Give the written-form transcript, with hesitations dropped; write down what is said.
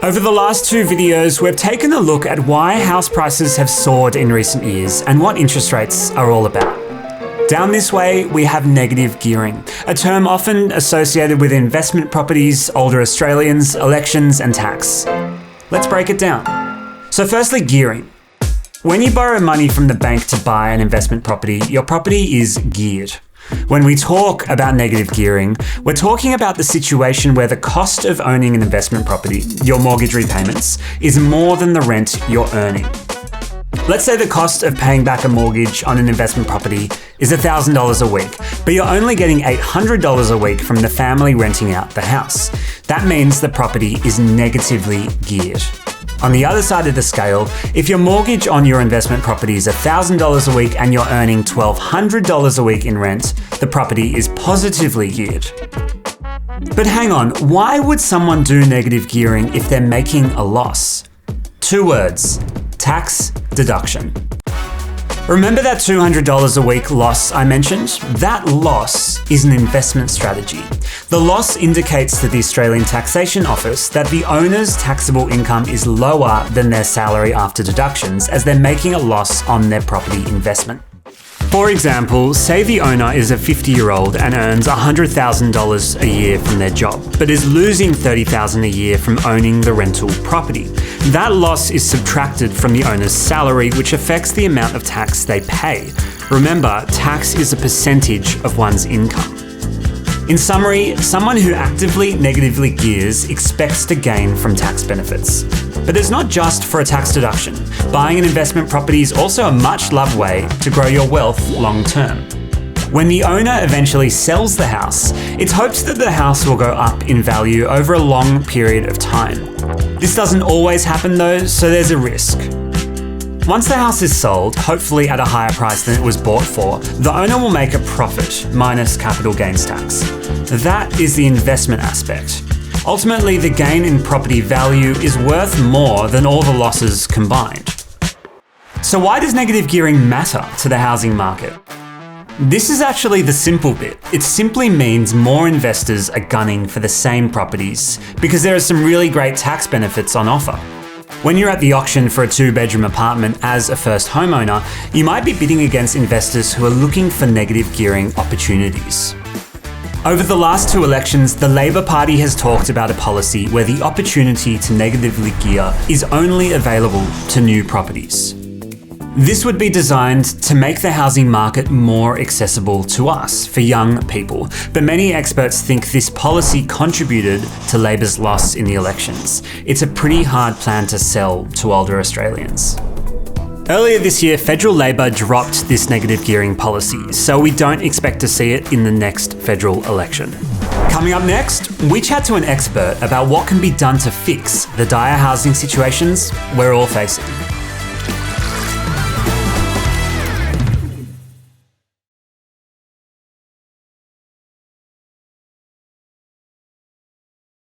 Over the last two videos, we've taken a look at why house prices have soared in recent years and what interest rates are all about. Down this way, we have negative gearing, a term often associated with investment properties, older Australians, elections, and tax. Let's break it down. So firstly, gearing. When you borrow money from the bank to buy an investment property, your property is geared. When we talk about negative gearing, we're talking about the situation where the cost of owning an investment property, your mortgage repayments, is more than the rent you're earning. Let's say the cost of paying back a mortgage on an investment property is $1,000 a week, but you're only getting $800 a week from the family renting out the house. That means the property is negatively geared. On the other side of the scale, if your mortgage on your investment property is $1,000 a week and you're earning $1,200 a week in rent, the property is positively geared. But hang on, why would someone do negative gearing if they're making a loss? Two words: tax deduction. Remember that $200 a week loss I mentioned? That loss is an investment strategy. The loss indicates to the Australian Taxation Office that the owner's taxable income is lower than their salary after deductions, as they're making a loss on their property investment. For example, say the owner is a 50-year-old and earns $100,000 a year from their job, but is losing $30,000 a year from owning the rental property. That loss is subtracted from the owner's salary, which affects the amount of tax they pay. Remember, tax is a percentage of one's income. In summary, someone who actively negatively gears expects to gain from tax benefits. But it's not just for a tax deduction. Buying an investment property is also a much-loved way to grow your wealth long-term. When the owner eventually sells the house, it's hoped that the house will go up in value over a long period of time. This doesn't always happen though, so there's a risk. Once the house is sold, hopefully at a higher price than it was bought for, the owner will make a profit minus capital gains tax. That is the investment aspect. Ultimately, the gain in property value is worth more than all the losses combined. So why does negative gearing matter to the housing market? This is actually the simple bit. It simply means more investors are gunning for the same properties because there are some really great tax benefits on offer. When you're at the auction for a 2-bedroom apartment as a first homeowner, you might be bidding against investors who are looking for negative gearing opportunities. Over the last two elections, the Labor Party has talked about a policy where the opportunity to negatively gear is only available to new properties. This would be designed to make the housing market more accessible to us, for young people, but many experts think this policy contributed to Labor's loss in the elections. It's a pretty hard plan to sell to older Australians. Earlier this year, federal Labor dropped this negative gearing policy, so we don't expect to see it in the next federal election. Coming up next, we chat to an expert about what can be done to fix the dire housing situations we're all facing.